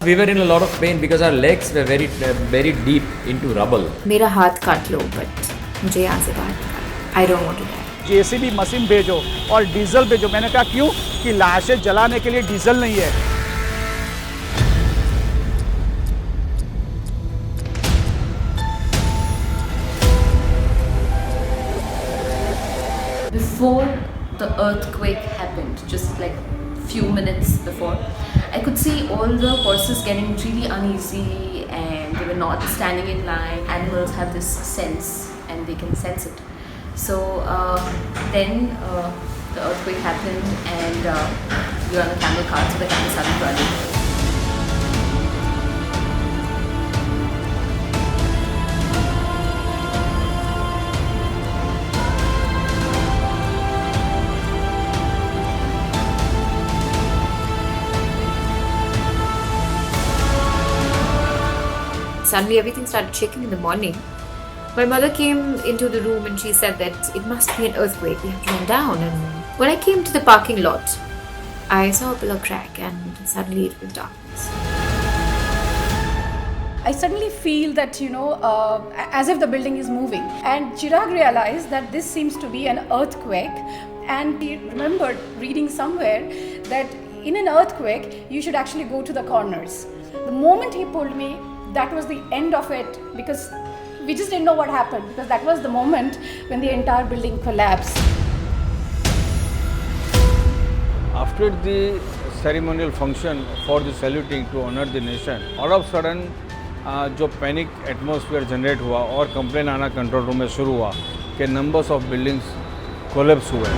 We were in a lot of pain because our legs were very deep into rubble. मेरा हाथ काट लो, but मुझे यहाँ से बाहर निकालो. I don't want to die. JCB machine भेजो और डीजल भेजो. मैंने कहा क्यों? कि लाशें जलाने के लिए डीजल नहीं है. Before the earthquake happened, just like few minutes before, I could see all the horses getting really uneasy and they were not standing in line. Animals have this sense and they can sense it. So then the earthquake happened and we were on the camel cart, so the camel started running. Suddenly everything started shaking in the morning. My mother came into the room and she said that it must be an earthquake, we have to run down. And when I came to the parking lot, I saw a pillar crack and suddenly it was darkness. I suddenly feel that, as if the building is moving. And Chirag realized that this seems to be an earthquake. And he remembered reading somewhere that in an earthquake, you should actually go to the corners. The moment he pulled me, that was the end of it, because we just didn't know what happened, because that was the moment when the entire building collapsed. After the ceremonial function for the saluting to honor the nation, all of a sudden जो panic atmosphere generate हुआ और complain आना control room में शुरू हुआ कि numbers of buildings collapse हुए.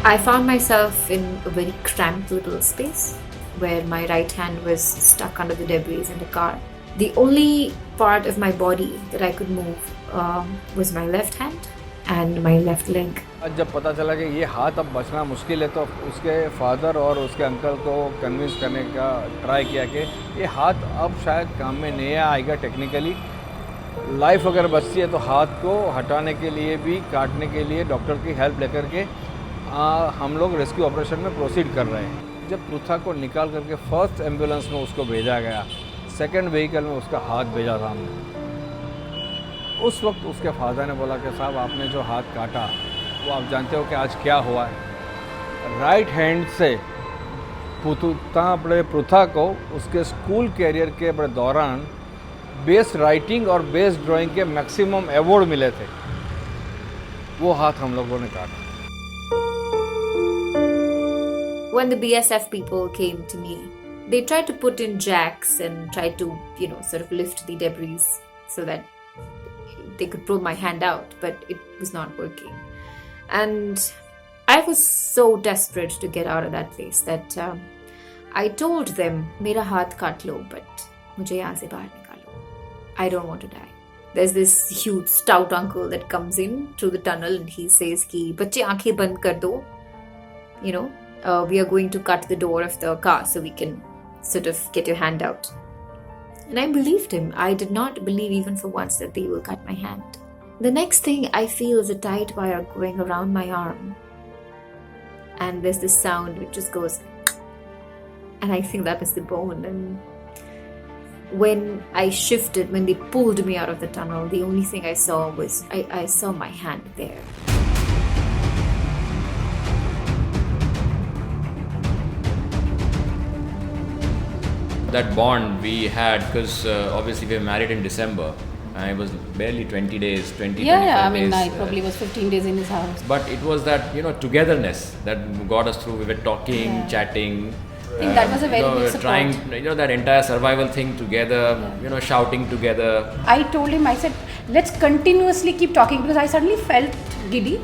I found myself in a very cramped little space where my right hand was stuck under the debris in the car. The only part of my body that I could move was my left hand and my left leg. जब पता चला कि ये हाथ अब बचना मुश्किल है तो उसके फादर और उसके अंकल को कन्विंस करने का ट्राई किया कि ये हाथ अब शायद काम में नहीं आएगा टेक्निकली. लाइफ अगर बचती है तो हाथ को हटाने के लिए भी काटने के लिए डॉक्टर की हेल्प लेकर के हम लोग रेस्क्यू ऑपरेशन में प्रोसीड कर रहे हैं. जब पृथा को निकाल करके फर्स्ट एम्बुलेंस में उसको भेजा गया, सेकंड व्हीकल में उसका हाथ भेजा था हमने. उस वक्त उसके फादर ने बोला कि साहब आपने जो हाथ काटा वो आप जानते हो कि आज क्या हुआ है. राइट हैंड से पृथा को उसके स्कूल कैरियर के दौरान बेस्ट राइटिंग और बेस्ट ड्राइंग के मैक्सिमम अवार्ड मिले थे. वो हाथ हम लोगों ने काटा. When the BSF people came to me, they tried to put in jacks and tried to, sort of lift the debris so that they could pull my hand out, but it was not working. And I was so desperate to get out of that place that I told them, मेरा हाथ काट लो, but मुझे यहाँ से बाहर निकालो. I don't want to die. There's this huge stout uncle that comes in through the tunnel and he says कि बच्चे आंखें बंद कर दो, we are going to cut the door of the car so we can sort of get your hand out. And I believed him. I did not believe even for once that they will cut my hand. The next thing I feel is a tight wire going around my arm. And there's this sound which just goes, and I think that was the bone. And when I shifted, when they pulled me out of the tunnel, the only thing I saw was, I saw my hand there. That bond we had, because obviously we were married in December. I was barely 20 days, 25 days. I probably was 15 days in his house. But it was that, togetherness that got us through. We were talking, chatting. I think that was a very big support. Trying, that entire survival thing together, shouting together. I told him, I said, let's continuously keep talking, because I suddenly felt giddy.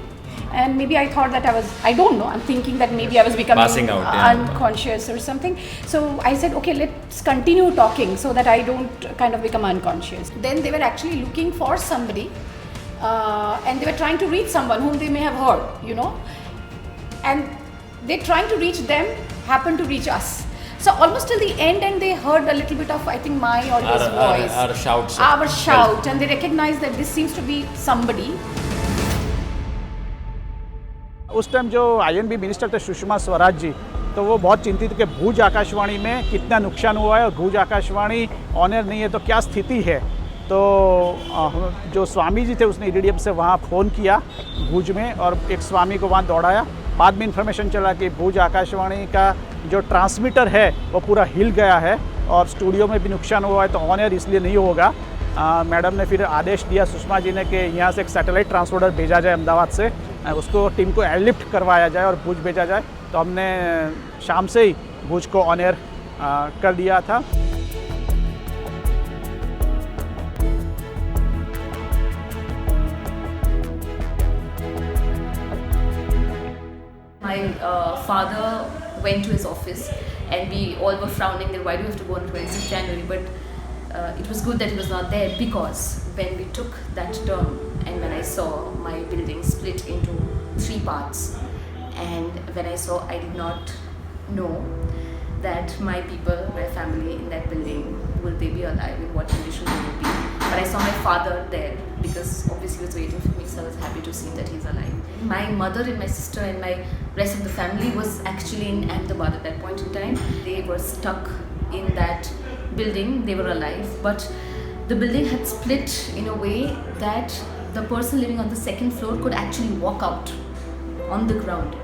And maybe I thought that I don't know, I'm thinking that maybe I was becoming Passing out, unconscious or something. So I said, okay, let's continue talking so that I don't kind of become unconscious. Then they were actually looking for somebody and they were trying to reach someone whom they may have heard, And they trying to reach them, happened to reach us. So almost till the end, and they heard a little bit of, I think, my or his voice. Our shouts. Our shout, and they recognized that this seems to be somebody. उस time जो INB minister थे सुषमा स्वराज जी, तो वो बहुत चिंतित थे कि भुज आकाशवाणी में कितना नुकसान हुआ है और भुज आकाशवाणी ऑन एयर नहीं है तो क्या स्थिति है। तो जो स्वामी जी थे उसने EDDM से वहाँ फ़ोन किया भुज में और एक स्वामी को वहाँ दौड़ाया। बाद में इन्फॉर्मेशन चला कि भुज आकाशवाणी का जो ट्रांसमीटर है वो पूरा हिल गया है और स्टूडियो में भी नुकसान हुआ है, तो ऑन एयर इसलिए नहीं होगा। मैडम ने फिर आदेश दिया सुषमा जी ने कि यहाँ से एक सैटेलाइट ट्रांसपोर्टर भेजा जाए अहमदाबाद से, उसको टीम को एयरलिफ्ट करवाया जाए और भुज भेजा जाए। तो हमने शाम से ही भुज को ऑन एयर कर दिया था। My father went to his office and we all were frowning that why do you have to go on 26th January, but it was good that he was not there, because when we took that turn and when I saw my building split into 3 parts, and when I saw, I did not know that my people, my family in that building, will they be alive, in what condition they will be. But I saw my father there because obviously he was waiting for me, so I was happy to see that he's alive. My mother and my sister and my rest of the family was actually in Ahmedabad at that point in time. They were stuck in that building, they were alive, but the building had split in a way that the person living on the second floor could actually walk out on the ground.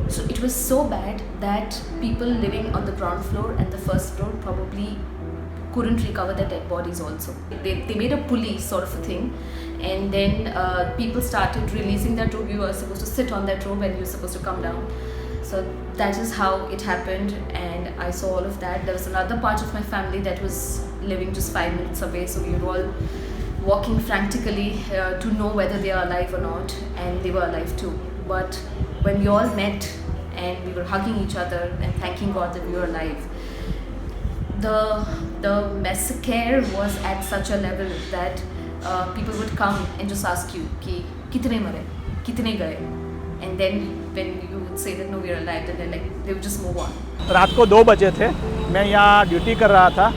So it was so bad that people living on the ground floor and the first floor probably couldn't recover their dead bodies also. They made a pulley sort of a thing, and then people started releasing that rope. You were supposed to sit on that rope and you were supposed to come down. So that is how it happened, and I saw all of that. There was another part of my family that was living just 5 minutes away, so we were all walking frantically to know whether they are alive or not, and they were alive too. But when we all met and we were hugging each other and thanking God that we were alive, the massacre was at such a level that people would come and just ask you कि कितने मरे, कितने गए, and then when you would say that no, we are alive, then they would just move on. रात को 2 बजे थे, मैं यहाँ ड्यूटी कर रहा था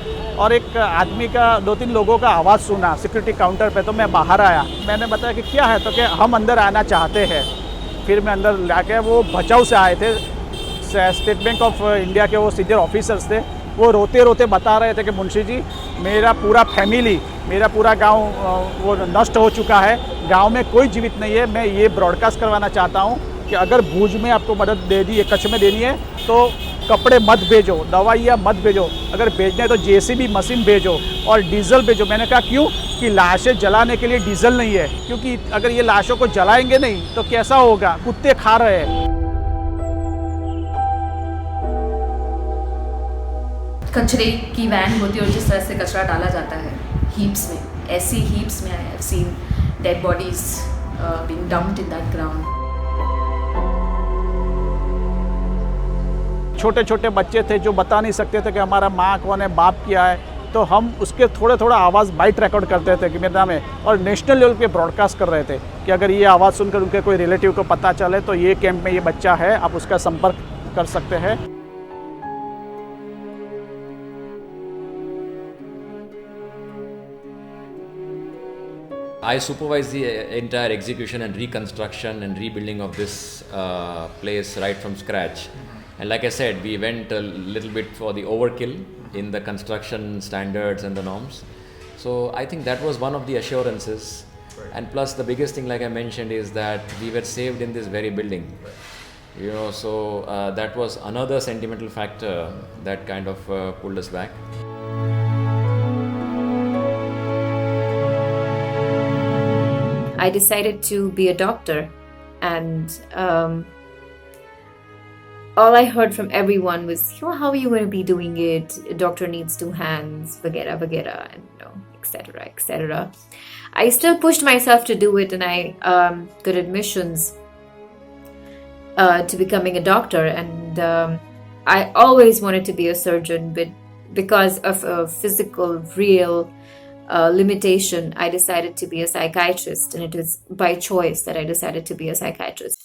और एक आदमी का 2-3 लोगों का आवाज़ सुना सिक्योरिटी काउंटर पे, तो मैं बाहर आया। मैंने बताया कि क्या है, तो कि हम अंदर आना चाहते हैं। फिर मैं अंदर लाके, वो बचाव से आए थे, स्टेट बैंक ऑफ इंडिया के वो सीनियर ऑफिसर्स थे। वो रोते रोते बता रहे थे कि मुंशी जी, मेरा पूरा फैमिली, मेरा पूरा गांव वो नष्ट हो चुका है, गांव में कोई जीवित नहीं है। मैं ये ब्रॉडकास्ट करवाना चाहता हूं कि अगर भुज में आपको मदद दे दी, कच्छ में देनी है, तो कपड़े मत भेजो, दवाइयाँ मत भेजो, अगर भेजना है तो JCB मशीन भेजो और डीजल भेजो। मैंने कहा क्यों? कि लाशें जलाने के लिए डीजल नहीं है, क्योंकि अगर ये लाशों को जलाएंगे नहीं तो कैसा होगा, कुत्ते खा रहे हैं। कचरे की वैन होती है और जिस तरह से कचरा डाला जाता है हीप्स में, ऐसी हीप्स में I have seen dead bodies being dumped in that ground. छोटे छोटे बच्चे थे जो बता नहीं सकते थे कि हमारा माँ कौन है, बाप क्या है, तो हम उसके थोड़ा आवाज़ बाइट रिकॉर्ड करते थे कि मेरे नाम है, और नेशनल लेवल पे ब्रॉडकास्ट कर रहे थे कि अगर ये आवाज़ सुनकर उनके कोई रिलेटिव को पता चले तो ये कैंप में ये बच्चा है, आप उसका संपर्क कर सकते हैं। I supervised the entire execution and reconstruction and rebuilding of this place right from scratch. And like I said, we went a little bit for the overkill in the construction standards and the norms. So I think that was one of the assurances. And plus the biggest thing, like I mentioned, is that we were saved in this very building. You know, so that was another sentimental factor that kind of pulled us back. I decided to be a doctor, and all I heard from everyone was, how are you going to be doing it? A doctor needs 2 hands, vagera, and etc., etc. I still pushed myself to do it, and I got admissions to becoming a doctor, and I always wanted to be a surgeon, but because of a physical, real limitation, I decided to be a psychiatrist, and it was by choice that I decided to be a psychiatrist.